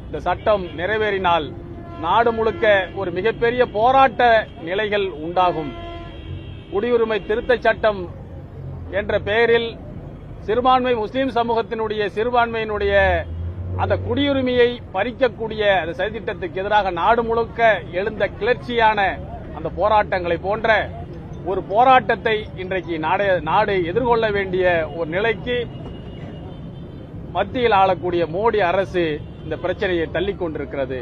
இந்த சட்டம் நிறைவேறினால் நாடு முழுக்க ஒரு மிகப்பெரிய போராட்ட நிலைகள் உண்டாகும். குடியுரிமை திருத்த சட்டம் என்ற பெயரில் சிறுபான்மை முஸ்லீம் சமூகத்தினுடைய சிறுபான்மையினுடைய அந்த குடியுரிமையை பறிக்கக்கூடிய அந்த சதித்திட்டத்துக்கு எதிராக நாடு முழுக்க எழுந்த கிளர்ச்சியான அந்த போராட்டங்களை போன்ற ஒரு போராட்டத்தை இன்றைக்கு நாடு எதிர்கொள்ள வேண்டிய ஒரு நிலைக்கு மத்தியில் ஆளக்கூடிய மோடி அரசு இந்த பிரச்சனையை தள்ளிக் கொண்டிருக்கிறது.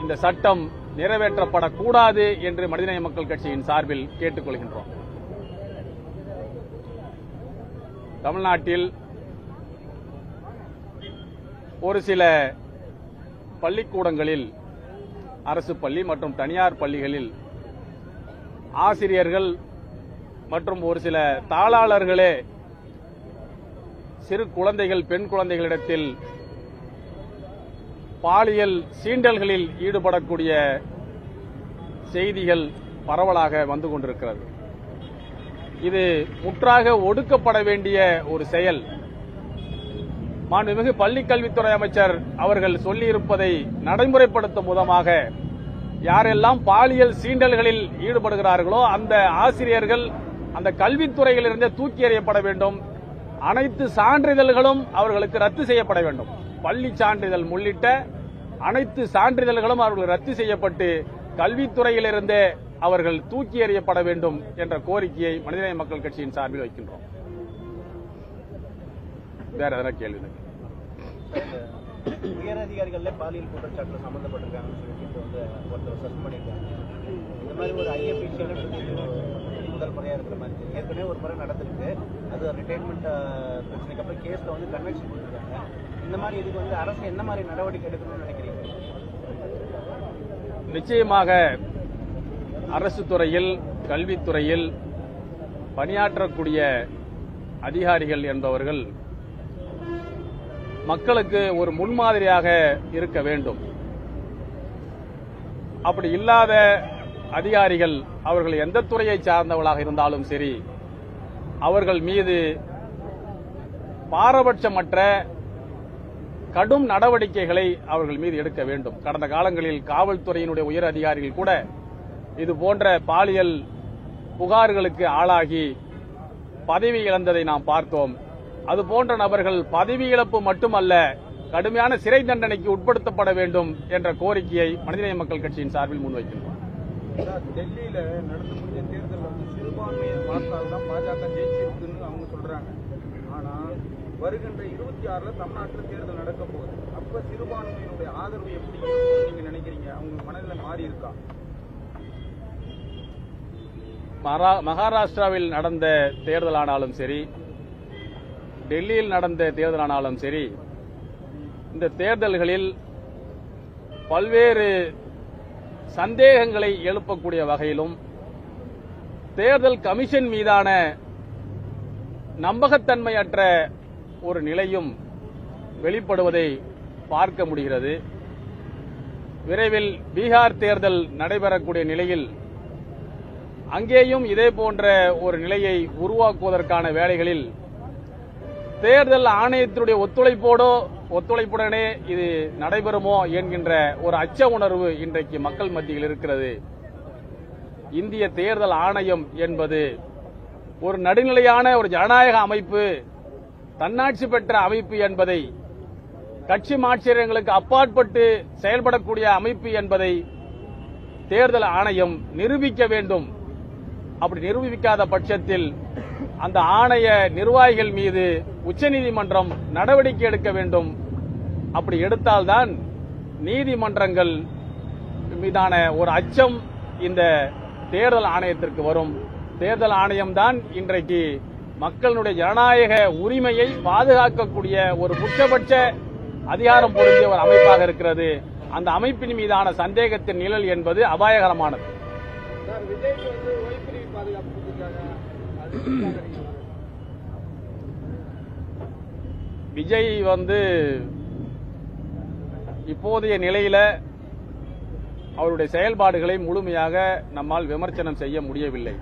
இந்த சட்டம் நிறைவேற்றப்படக்கூடாது என்று மனிதநேய மக்கள் கட்சியின் சார்பில் கேட்டுக் கொள்கின்றோம். தமிழ்நாட்டில் ஒரு சில பள்ளிக்கூடங்களில், அரசு பள்ளி மற்றும் தனியார் பள்ளிகளில் ஆசிரியர்கள் மற்றும் ஒரு சில தாளாளர்களே சிறு குழந்தைகள், பெண் குழந்தைகளிடத்தில் பாலியல் சீண்டல்களில் ஈடுபடக்கூடிய செய்திகள் பரவலாக வந்து கொண்டிருக்கிறது. இது முற்றாக ஒடுக்கப்பட வேண்டிய ஒரு செயல். மாண்புமிகு பள்ளிக்கல்வித்துறை அமைச்சர் அவர்கள் சொல்லியிருப்பதை நடைமுறைப்படுத்தும் விதமாக யாரெல்லாம் பாலியல் சீண்டல்களில் ஈடுபடுகிறார்களோ அந்த ஆசிரியர்கள் அந்த கல்வித்துறையிலிருந்தே தூக்கி எறியப்பட வேண்டும். அனைத்து சான்றிதழ்களும் அவர்களுக்கு ரத்து செய்யப்பட வேண்டும். பள்ளி சான்றிதழ் உள்ளிட்ட அனைத்து சான்றிதழ்களும் அவர்கள் ரத்து செய்யப்பட்டு கல்வித்துறையிலிருந்தே அவர்கள் தூக்கி எறியப்பட வேண்டும் என்ற கோரிக்கையை மனிதநேய மக்கள் கட்சியின் சார்பில் வைக்கின்றோம். வேற எதனா கேள்வி? உயர் அதிகாரிகள் பாலியல் குற்றச்சாட்டுல சம்பந்தப்பட்டிருக்காங்கன்னு சொல்லிட்டு வந்து ஒருத்தர் சஸ்பெண்ட் பண்ணிருக்காங்க. இந்த மாதிரி ஒரு முதல் முறையா இருக்கிற மாதிரி ஏற்கனவே ஒரு முறை நடந்திருக்கு. அது ரிட்டைர்மெண்ட் பிரச்சனைக்கு அப்புறம் கேஸ்ல வந்து கன்வெக்ஷன் கொடுத்துருக்காங்க. இந்த மாதிரி இதுக்கு வந்து அரசு என்ன மாதிரி நடவடிக்கை எடுக்கணும்னு நினைக்கிறீங்க? நிச்சயமாக அரசு துறையில், கல்வித்துறையில் பணியாற்றக்கூடிய அதிகாரிகள் என்பவர்கள் மக்களுக்கு ஒரு முன்மாதிரியாக இருக்க வேண்டும். அப்படி இல்லாத அதிகாரிகள், அவர்கள் எந்த துறையை சார்ந்தவர்களாக இருந்தாலும் சரி, அவர்கள் மீது பாரபட்சமற்ற கடும் நடவடிக்கைகளை அவர்கள் மீது எடுக்க வேண்டும். கடந்த காலங்களில் காவல்துறையினுடைய உயர் அதிகாரிகள் கூட இது போன்ற பாலியல் புகார்களுக்கு ஆளாகி பதவி இழந்ததை நாம் பார்த்தோம். அதுபோன்ற நபர்கள் பதவி இழப்பு மட்டுமல்ல, கடுமையான சிறை தண்டனைக்கு உட்படுத்தப்பட வேண்டும் என்ற கோரிக்கையை மனிதநேய மக்கள் கட்சியின் சார்பில் முன்வைக்கின்றோம். டெல்லியில நடந்து முடிஞ்ச தேர்தலில் வந்து சிறுபான்மையை பார்த்தால்தான் பாஜக ஜெயிச்சிருக்குன்னு அவங்க சொல்றாங்க. ஆனா வருகின்ற 26 தமிழ்நாட்டில் தேர்தல் நடக்க போகுது. அப்ப சிறுபான்மையினுடைய ஆதரவு எப்படி இருக்கும்னு நீங்க நினைக்கிறீங்க? அவங்க மனநிலை மாறி இருக்கா? மகாராஷ்டிராவில் நடந்த தேர்தலானாலும் சரி, டெல்லியில் நடந்த தேர்தலானாலும் சரி, இந்த தேர்தல்களில் பல்வேறு சந்தேகங்களை எழுப்பக்கூடிய வகையிலும் தேர்தல் கமிஷன் மீதான நம்பகத்தன்மையற்ற ஒரு நிலையும் வெளிப்படுவதை பார்க்க முடிகிறது. விரைவில் பீகார் தேர்தல் நடைபெறக்கூடிய நிலையில் அங்கேயும் இதே போன்ற ஒரு நிலையை உருவாக்குவதற்கான வேலைகளில் தேர்தல் ஆணையத்தினுடைய ஒத்துழைப்புடனே இது நடைபெறுமோ என்கின்ற ஒரு அச்ச உணர்வு இன்றைக்கு மக்கள் மத்தியில் இருக்கிறது. இந்திய தேர்தல் ஆணையம் என்பது ஒரு நடுநிலையான ஒரு ஜனநாயக அமைப்பு, தன்னாட்சி பெற்ற அமைப்பு என்பதை, கட்சி மாட்சியங்களுக்கு அப்பாற்பட்டு செயல்படக்கூடிய அமைப்பு என்பதை தேர்தல் ஆணையம் நிரூபிக்க வேண்டும். அப்படி நிரூபிக்காத பட்சத்தில் அந்த ஆணைய நிர்வாகிகள் மீது உச்சநீதிமன்றம் நடவடிக்கை எடுக்க வேண்டும். அப்படி எடுத்தால்தான் நீதிமன்றங்கள் மீதான ஒரு அச்சம் இந்த தேர்தல் ஆணையத்திற்கு வரும். தேர்தல் ஆணையம்தான் இன்றைக்கு மக்களுடைய ஜனநாயக உரிமையை பாதுகாக்கக்கூடிய ஒரு உச்சபட்ச அதிகாரம் பொருந்திய ஒரு அமைப்பாக இருக்கிறது. அந்த அமைப்பின் மீதான சந்தேகத்தின் நிழல் என்பது அபாயகரமானது. விஜய் இப்போதைய நிலையில அவருடைய செயல்பாடுகளை முழுமையாக நம்மால் விமர்சனம் செய்ய முடியவில்லை.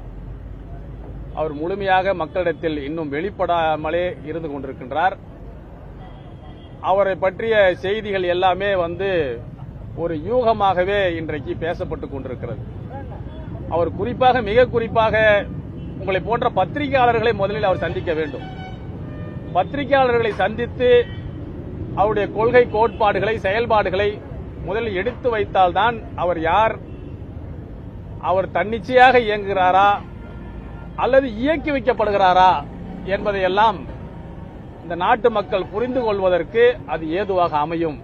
அவர் முழுமையாக மக்களிடத்தில் இன்னும் வெளிப்படாமலே இருந்து கொண்டிருக்கின்றார். அவரை பற்றிய செய்திகள் எல்லாமே ஒரு யூகமாகவே இன்றைக்கு பேசப்பட்டுக் கொண்டிருக்கிறது. அவர் மிக குறிப்பாக உங்களை போன்ற பத்திரிகையாளர்களை முதலில் அவர் சந்திக்க வேண்டும். பத்திரிகையாளர்களை சந்தித்து அவருடைய கொள்கை கோட்பாடுகளை செயல்பாடுகளை முதலில் எடுத்து வைத்தால்தான் அவர் யார், அவர் தன்னிச்சையாக இயங்குகிறாரா அல்லது இயக்கி வைக்கப்படுகிறாரா என்பதையெல்லாம் இந்த நாட்டு மக்கள் புரிந்து கொள்வதற்கு அது ஏதுவாக அமையும்.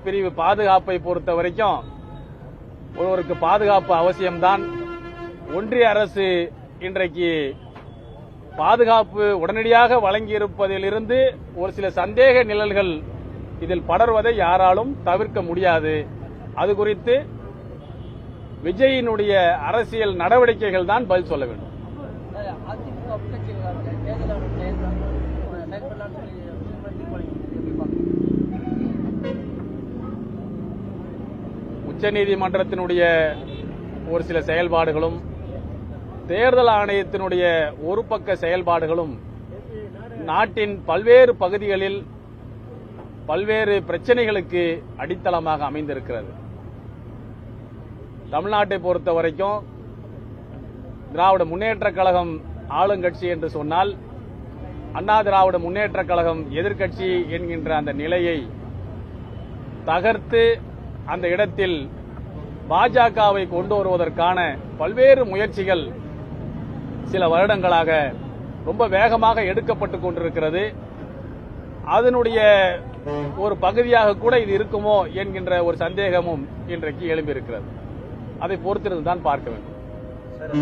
பிரிவு பாதுகாப்பை பொறுத்த வரைக்கும் ஒருவருக்கு பாதுகாப்பு அவசியம்தான். ஒன்றிய அரசு இன்றைக்கு பாதுகாப்பு உடனடியாக வழங்கியிருப்பதிலிருந்து ஒரு சில சந்தேக நிழல்கள் இதில் படர்வதை யாராலும் தவிர்க்க முடியாது. அது குறித்து விஜயினுடைய அரசியல் நடவடிக்கைகள் தான் பதில் சொல்ல வேண்டும். உச்சநீதிமன்றத்தினுடைய ஒரு சில செயல்பாடுகளும் தேர்தல் ஆணையத்தினுடைய ஒரு பக்க செயல்பாடுகளும் நாட்டின் பல்வேறு பகுதிகளில் பல்வேறு பிரச்சனைகளுக்கு அடித்தளமாக அமைந்திருக்கிறது. தமிழ்நாட்டை பொறுத்த வரைக்கும் திராவிட முன்னேற்றக் கழகம் ஆளுங்கட்சி என்று சொன்னால் அண்ணா திராவிட முன்னேற்றக் கழகம் எதிர்க்கட்சி என்கின்ற அந்த நிலையை தகர்த்து அந்த இடத்தில் பாஜகவை கொண்டு வருவதற்கான பல்வேறு முயற்சிகள் சில வருடங்களாக ரொம்ப வேகமாக எடுக்கப்பட்டுக் கொண்டிருக்கிறது. அதனுடைய ஒரு பகுதியாக கூட இது இருக்குமோ என்கின்ற ஒரு சந்தேகமும் இன்றைக்கு எழும்பியிருக்கிறது. அதை பொறுத்திருந்து தான் பார்க்க வேண்டும். சார்,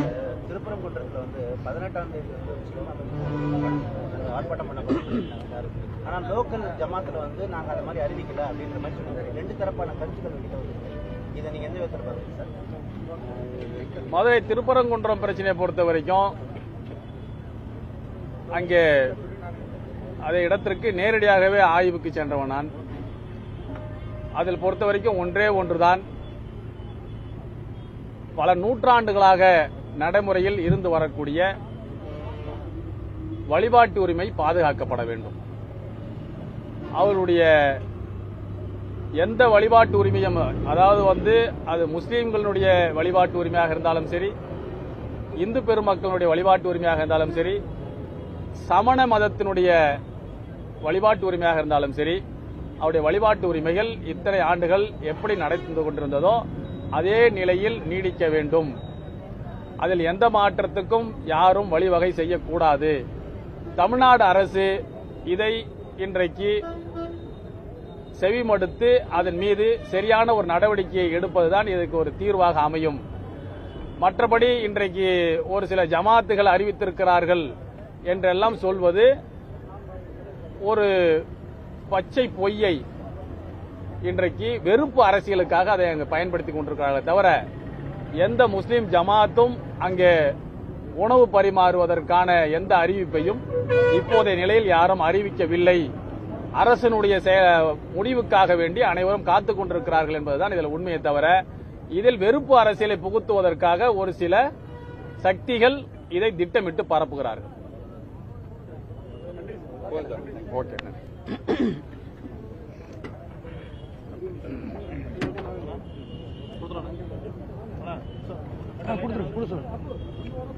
திருப்பரங்குன்றத்தில் 18ஆம் தேதி ஆர்ப்பாட்டம் பண்ண ஆனால் லோக்கல் ஜமாத்தில் நாங்கள் அந்த மாதிரி அறிவிக்கல அப்படின்ற மாதிரி சொன்னாங்க. ரெண்டு தரப்பான கருத்துக்கள் கிட்ட வந்து இதை நீங்க எந்த விதத்தில் பாருங்க சார்? மதுரை திருப்பரங்குன்றம் பிரச்சனையை பொறுத்த வரைக்கும் அங்கே அதே இடத்திற்கு நேரடியாகவே ஆய்வுக்கு சென்றவன் நான். அதில் பொறுத்த வரைக்கும் ஒன்றே ஒன்றுதான், பல நூற்றாண்டுகளாக நடைமுறையில் இருந்து வரக்கூடிய வழிபாட்டு உரிமை பாதுகாக்கப்பட வேண்டும். அவருடைய எந்த வழிபாட்டு உரிமையும், அதாவது அது முஸ்லீம்களுடைய வழிபாட்டு உரிமையாக இருந்தாலும் சரி, இந்து பெருமக்களுடைய வழிபாட்டு உரிமையாக இருந்தாலும் சரி, சமண மதத்தினுடைய வழிபாட்டு உரிமையாக இருந்தாலும் சரி, அவருடைய வழிபாட்டு உரிமைகள் இத்தனை ஆண்டுகள் எப்படி நடந்து கொண்டிருந்ததோ அதே நிலையில் நீடிக்க வேண்டும். அதில் எந்த மாற்றத்துக்கும் யாரும் வழிவகை செய்யக்கூடாது. தமிழ்நாடு அரசு இதை இன்றைக்கு செவிமடுத்து அதன் மீது சரியான ஒரு நடவடிக்கையை எடுப்பதுதான் இதற்கு ஒரு தீர்வாக அமையும். மற்றபடி இன்றைக்கு ஒரு சில ஜமாத்துகள் அறிவித்திருக்கிறார்கள் என்றெல்லாம் சொல்வது ஒரு பச்சை பொய்யை. இன்றைக்கு வெறுப்பு அரசியலுக்காக அதை அங்கு பயன்படுத்திக் கொண்டிருக்கிறார்கள் தவிர எந்த முஸ்லீம் ஜமாத்தும் அங்கே உணவு பரிமாறுவதற்கான எந்த அறிவிப்பையும் இப்போதைய நிலையில் யாரும் அறிவிக்கவில்லை. அரசனுடைய முடிவுக்காக வேண்டி அனைவரும் காத்துக் கொண்டிருக்கிறார்கள் என்பதுதான் இதில் உண்மையை தவிர இதில் வெறுப்பு அரசியலை புகுத்துவதற்காக ஒரு சில சக்திகள் இதை திட்டமிட்டு பரப்புகிறார்கள். ஓகே,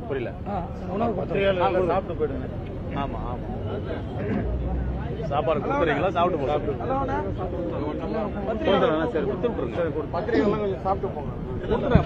புரியல. சாப்பிட்டு போயிடுங்க. ஆமா ஆமா, சாப்பாடு கொடுக்குறீங்களா? சாப்பிட்டு போங்க. சரி, கொடுத்து விட்டுருங்க. பத்திரிகைலாம் கொஞ்சம் சாப்பிட்டு போங்க. கொடுத்துருங்க.